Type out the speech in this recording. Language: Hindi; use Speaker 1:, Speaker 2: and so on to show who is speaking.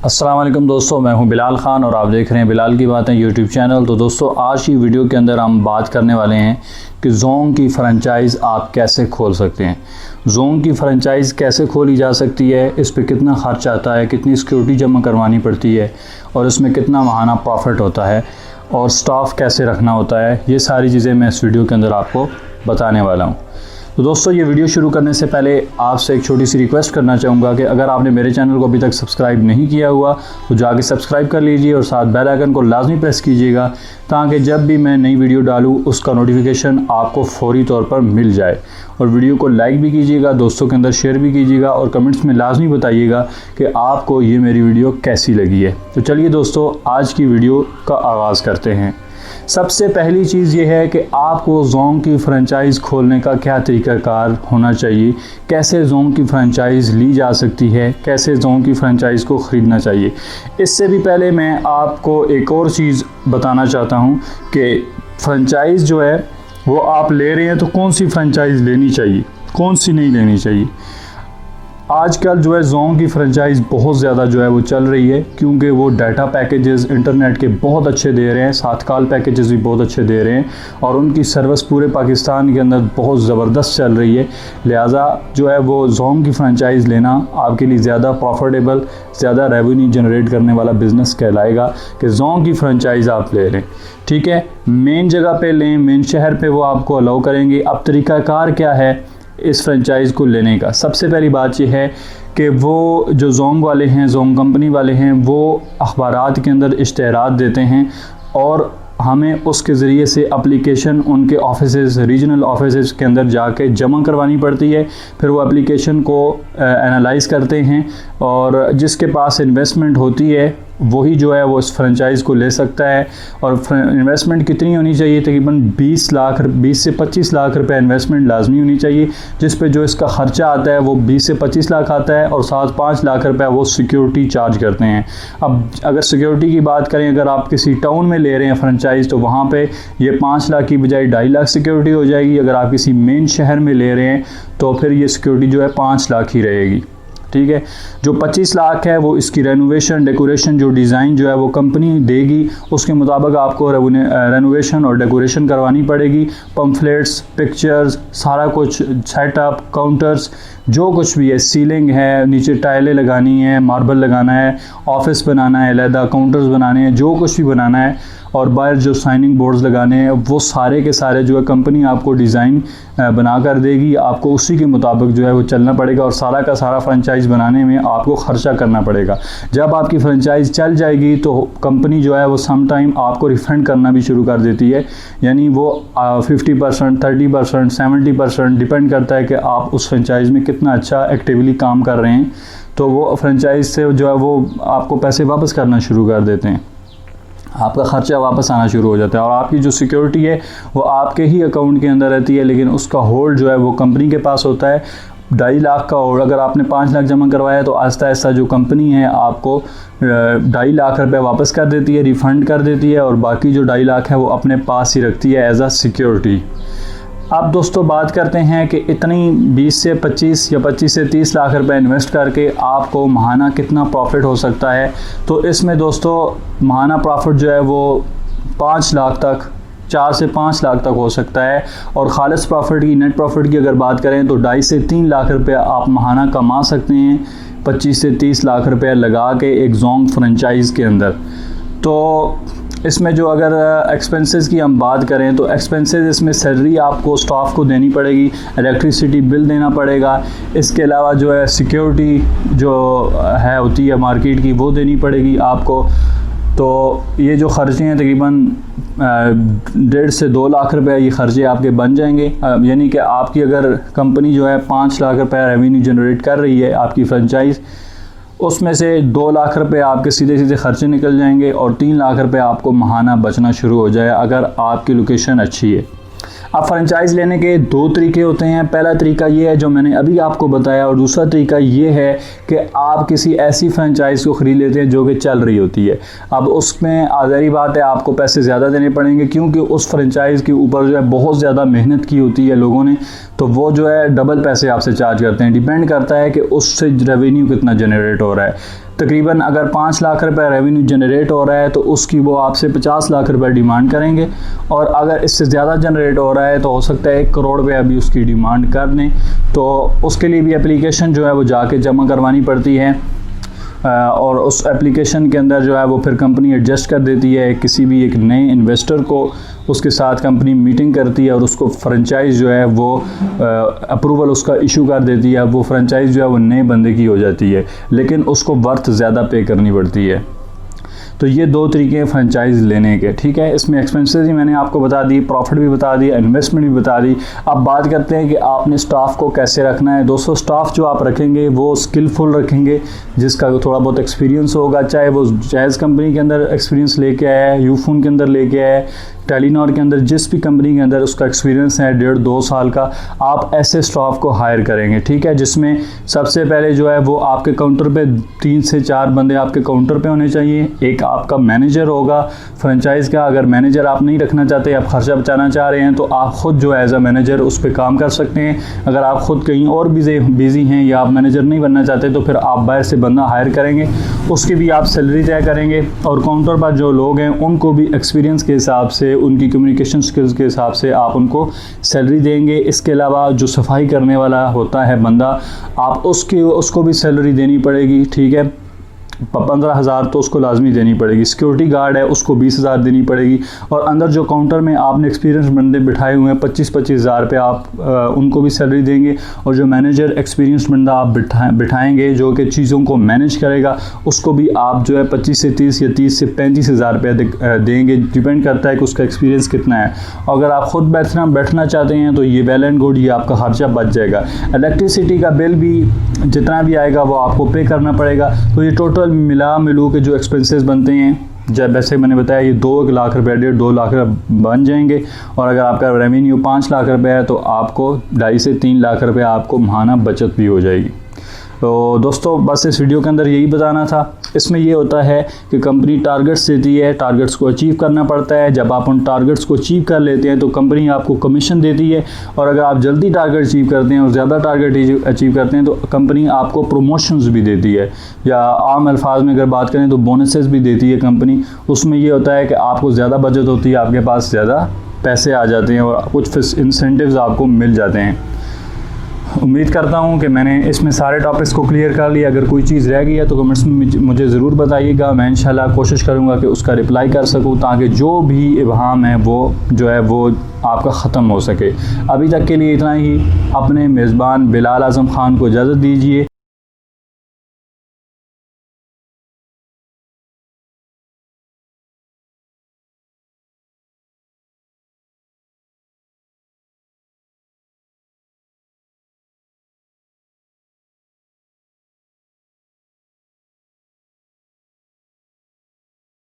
Speaker 1: अस्सलाम वालेकुम दोस्तों, मैं हूं बिलाल ख़ान और आप देख रहे हैं बिलाल की बातें यूट्यूब चैनल। तो दोस्तों, आज की वीडियो के अंदर हम बात करने वाले हैं कि जोंग की फ्रेंचाइज़ आप कैसे खोल सकते हैं। जोंग की फ्रेंचाइज़ कैसे खोली जा सकती है, इस पे कितना ख़र्च आता है, कितनी सिक्योरिटी जमा करवानी पड़ती है और इसमें कितना माहाना प्रॉफिट होता है और स्टाफ कैसे रखना होता है, ये सारी चीज़ें मैं इस वीडियो के अंदर आपको बताने वाला हूँ। तो दोस्तों, ये वीडियो शुरू करने से पहले आपसे एक छोटी सी रिक्वेस्ट करना चाहूँगा कि अगर आपने मेरे चैनल को अभी तक सब्सक्राइब नहीं किया हुआ तो जाके सब्सक्राइब कर लीजिए और साथ बेल आइकन को लाजमी प्रेस कीजिएगा ताकि जब भी मैं नई वीडियो डालूँ उसका नोटिफिकेशन आपको फौरी तौर पर मिल जाए। और वीडियो को लाइक भी कीजिएगा, दोस्तों के अंदर शेयर भी कीजिएगा और कमेंट्स में लाजमी बताइएगा कि आपको ये मेरी वीडियो कैसी लगी है। तो चलिए दोस्तों, आज की वीडियो का आगाज़ करते हैं। सबसे पहली चीज़ ये है कि आपको जोंग की फ्रेंचाइज़ खोलने का क्या तरीक़ाकार होना चाहिए, कैसे जोंग की फ्रेंचाइज़ ली जा सकती है, कैसे जोंग की फ्रेंचाइज़ को ख़रीदना चाहिए। इससे भी पहले मैं आपको एक और चीज़ बताना चाहता हूँ कि फ्रेंचाइज़ जो है वो आप ले रहे हैं तो कौन सी फ्रेंचाइज़ लेनी चाहिए, कौन सी नहीं लेनी चाहिए। आजकल जो है जोंग की फ्रेंचाइज़ बहुत ज़्यादा जो है वो चल रही है क्योंकि वो डाटा पैकेजेस इंटरनेट के बहुत अच्छे दे रहे हैं, साथ कॉल पैकेजेस भी बहुत अच्छे दे रहे हैं और उनकी सर्विस पूरे पाकिस्तान के अंदर बहुत ज़बरदस्त चल रही है। लिहाजा जो है वो जोंग की फ्रेंचाइज़ लेना आपके लिए ज़्यादा प्रॉफिटेबल, ज़्यादा रेवेन्यू जनरेट करने वाला बिज़नेस कहलाएगा कि जोंग की फ्रेंचाइज़ आप ले लें। ठीक है, मेन जगह पे लें, मेन शहर पे वो आपको अलाउ करेंगे। अब तरीक़ाकार क्या है इस फ्रेंचाइज़ को लेने का? सबसे पहली बात यह है कि वो जो जोंग वाले हैं, जोंग कंपनी वाले हैं, वो अखबारात के अंदर इश्तेहारात देते हैं और हमें उसके ज़रिए से एप्लीकेशन उनके ऑफिसेज़, रीजनल ऑफिसेज़ के अंदर जाके जमा करवानी पड़ती है। फिर वो एप्लीकेशन को एनालाइज़ करते हैं और जिसके पास इन्वेस्टमेंट होती है वही जो है वो इस फ्रेंचाइज़ को ले सकता है। और इन्वेस्टमेंट कितनी होनी चाहिए? तकरीबन 20 से 25 लाख रुपए इन्वेस्टमेंट लाजमी होनी चाहिए, जिस पे जो इसका ख़र्चा आता है वो 20 से 25 लाख आता है और साथ 5 लाख रुपए वो सिक्योरिटी चार्ज करते हैं। अब अगर सिक्योरिटी की बात करें, अगर आप किसी टाउन में ले रहे हैं फ्रेंचाइज़ तो वहाँ पे ये 5 लाख की बजाय 2.5 लाख सिक्योरिटी हो जाएगी। अगर आप किसी मेन शहर में ले रहे हैं तो फिर ये सिक्योरिटी जो है 5 लाख ही रहेगी। ठीक है, जो 25 लाख है वो इसकी रेनोवेशन, डेकोरेशन, जो डिज़ाइन जो है वो कंपनी देगी, उसके मुताबिक आपको रेनोवेशन और डेकोरेशन करवानी पड़ेगी। पम्फलेट्स, पिक्चर्स, सारा कुछ सेटअप, काउंटर्स, जो कुछ भी है, सीलिंग है, नीचे टाइलें लगानी है, मार्बल लगाना है, ऑफिस बनाना है, अलहदा काउंटर्स बनाने हैं, जो कुछ भी बनाना है और बाहर जो साइनिंग बोर्ड्स लगाने हैं, वो सारे के सारे जो है कंपनी आपको डिज़ाइन बना कर देगी। आपको उसी के मुताबिक जो है वो चलना पड़ेगा और सारा का सारा फ्रेंचाइज़ बनाने में आपको ख़र्चा करना पड़ेगा। जब आपकी फ्रेंचाइज़ चल जाएगी तो कंपनी जो है वो सम टाइम आपको रिफ़ंड करना भी शुरू कर देती है, यानी वो 50%, 30%, 70% डिपेंड करता है कि आप उस फ्रेंचाइज़ में कितना अच्छा एक्टिवली काम कर रहे हैं। तो वो फ्रेंचाइज़ से जो है वो आपको पैसे वापस करना शुरू कर देते हैं, आपका ख़र्चा वापस आना शुरू हो जाता है और आपकी जो सिक्योरिटी है वो आपके ही अकाउंट के अंदर रहती है, लेकिन उसका होल्ड जो है वो कंपनी के पास होता है। 2.5 लाख का होल्ड अगर आपने 5 लाख जमा करवाया तो आहिस्ता आहिस्ता जो कंपनी है आपको 2.5 लाख रुपए वापस कर देती है, रिफ़ंड कर देती है और बाकी जो 2.5 लाख है वो अपने पास ही रखती है एज आ सिक्योरिटी। अब दोस्तों, बात करते हैं कि इतनी 20 से 25 या 25 से 30 लाख रुपए इन्वेस्ट करके आपको माहाना कितना प्रॉफिट हो सकता है। तो इसमें दोस्तों माहाना प्रॉफिट जो है वो 5 लाख तक, 4 से 5 लाख तक हो सकता है। और खालिस प्रॉफिट की, नेट प्रॉफिट की अगर बात करें तो 2.5 से 3 लाख रुपए आप माहाना कमा सकते हैं 25 से 30 लाख रुपए लगा के एक जोंग फ्रेंचाइज़ के अंदर। तो इसमें जो अगर एक्सपेंसेस की हम बात करें तो एक्सपेंसेस इसमें सैलरी आपको स्टाफ को देनी पड़ेगी, इलेक्ट्रिसिटी बिल देना पड़ेगा, इसके अलावा जो है सिक्योरिटी जो है होती है मार्केट की वो देनी पड़ेगी आपको। तो ये जो ख़र्चे हैं तकरीबन 1.5 से 2 लाख रुपए ये ख़र्चे आपके बन जाएंगे। यानी कि आपकी अगर कंपनी जो है 5 लाख रुपए रेवेन्यू जनरेट कर रही है आपकी फ्रेंचाइज़, उसमें से 2 लाख रुपए आपके सीधे सीधे ख़र्चे निकल जाएंगे और 3 लाख रुपए आपको माहाना बचना शुरू हो जाए अगर आपकी लोकेशन अच्छी है। अब फ्रेंचाइज़ लेने के 2 तरीके होते हैं। पहला तरीका ये है जो मैंने अभी आपको बताया और दूसरा तरीका ये है कि आप किसी ऐसी फ्रेंचाइज़ को ख़रीद लेते हैं जो कि चल रही होती है। अब उसमें ज़ाहिर बात है आपको पैसे ज़्यादा देने पड़ेंगे क्योंकि उस फ्रेंचाइज़ के ऊपर जो है बहुत ज़्यादा मेहनत की होती है लोगों ने, तो वो जो है डबल पैसे आपसे चार्ज करते हैं। डिपेंड करता है कि उससे रेवेन्यू कितना जनरेट हो रहा है। तकरीबन अगर 5 लाख रुपए रेवेन्यू जनरेट हो रहा है तो उसकी वो आपसे 50 लाख रुपए डिमांड करेंगे, और अगर इससे ज़्यादा जनरेट हो रहा है तो हो सकता है 1 करोड़ रुपये अभी उसकी डिमांड कर दें। तो उसके लिए भी एप्लीकेशन जो है वो जाके जमा करवानी पड़ती है, और उस एप्लीकेशन के अंदर जो है वो फिर कंपनी एडजस्ट कर देती है किसी भी एक नए इन्वेस्टर को, उसके साथ कंपनी मीटिंग करती है और उसको फ्रेंचाइज़ जो है वो अप्रूवल उसका इशू कर देती है। वो फ्रेंचाइज़ जो है वो नए बंदे की हो जाती है, लेकिन उसको वर्थ ज़्यादा पे करनी पड़ती है। तो ये 2 तरीके हैं फ्रेंचाइज़ लेने के, ठीक है। इसमें एक्सपेंसेस ही मैंने आपको बता दी, प्रॉफिट भी बता दिया, इन्वेस्टमेंट भी बता दी। अब बात करते हैं कि आपने स्टाफ को कैसे रखना है। दोस्तों, स्टाफ जो आप रखेंगे वो स्किलफुल रखेंगे, जिसका थोड़ा बहुत एक्सपीरियंस होगा, चाहे वो जायज़ कंपनी के अंदर एक्सपीरियंस लेके आया है, यूफोन के अंदर लेके आया है, टेलीनॉर के अंदर, जिस भी कंपनी के अंदर उसका एक्सपीरियंस है 1.5-2 साल का, आप ऐसे स्टाफ को हायर करेंगे, ठीक है। जिसमें सबसे पहले जो है वो आपके काउंटर पे 3 से 4 बंदे आपके काउंटर पे होने चाहिए। एक आपका मैनेजर होगा फ्रेंचाइज़ का। अगर मैनेजर आप नहीं रखना चाहते, आप खर्चा बचाना चाह रहे हैं, तो आप ख़ुद जो है एज अ मैनेजर उस पर काम कर सकते हैं। अगर आप ख़ुद कहीं और बिज़ी हैं या आप मैनेजर नहीं बनना चाहते, तो फिर आप बाहर से बंदा हायर करेंगे, उसकी भी आप सैलरी तय करेंगे। और काउंटर पर जो लोग हैं उनको भी एक्सपीरियंस के हिसाब से, उनकी कम्युनिकेशन स्किल्स के हिसाब से आप उनको सैलरी देंगे। इसके अलावा जो सफाई करने वाला होता है बंदा, आप उसको भी सैलरी देनी पड़ेगी, ठीक है। 15,000 तो उसको लाजमी देनी पड़ेगी। सिक्योरिटी गार्ड है उसको 20,000 देनी पड़ेगी। और अंदर जो काउंटर में आपने एक्सपीरियंस बंदे बिठाए हुए हैं 25,000 पे आप उनको भी सैलरी देंगे। और जो मैनेजर एक्सपीरियंस बंदा आप बिठाएंगे जो कि चीज़ों को मैनेज करेगा, उसको भी आप जो है 25 से 30 या 30 से 35,000 रुपये देंगे। डिपेंड करता है कि उसका एक्सपीरियंस कितना है। अगर आप ख़ुद बैठना चाहते हैं तो ये वेल एंड गुड, ये आपका खर्चा बच जाएगा। इलेक्ट्रिसिटी का बिल भी जितना भी आएगा वो आपको पे करना पड़ेगा। तो ये टोटल मिलू के जो एक्सपेंसेस बनते हैं, जब वैसे मैंने बताया ये 2 लाख रुपये 1.5-2 लाख रुपये बन जाएंगे। और अगर आपका रेवेन्यू 5 लाख रुपये है तो आपको 2.5 से 3 लाख रुपये आपको माहाना बचत भी हो जाएगी। तो दोस्तों, बस इस वीडियो के अंदर यही बताना था। इसमें ये होता है कि कंपनी टारगेट्स देती है, टारगेट्स को अचीव करना पड़ता है। जब आप उन टारगेट्स को अचीव कर लेते हैं तो कंपनी आपको कमीशन देती है। और अगर आप जल्दी टारगेट अचीव करते हैं और ज़्यादा टारगेट अचीव करते हैं तो कंपनी आपको प्रमोशंस भी देती है, या आम अल्फाज में अगर बात करें तो बोनसेस भी देती है कंपनी। उसमें ये होता है कि आपको ज़्यादा बचत होती है, आपके पास ज़्यादा पैसे आ जाते हैं और कुछ इंसेंटिव्स आपको मिल जाते हैं। उम्मीद करता हूं कि मैंने इसमें सारे टॉपिक्स को क्लियर कर लिया। अगर कोई चीज़ रह गई है तो कमेंट्स में मुझे ज़रूर बताइएगा। मैं इंशाल्लाह कोशिश करूंगा कि उसका रिप्लाई कर सकूं, ताकि जो भी इबहाम है वो जो है वो आपका ख़त्म हो सके। अभी तक के लिए इतना ही। अपने मेज़बान बिलाल आज़म ख़ान को इजाज़त दीजिए।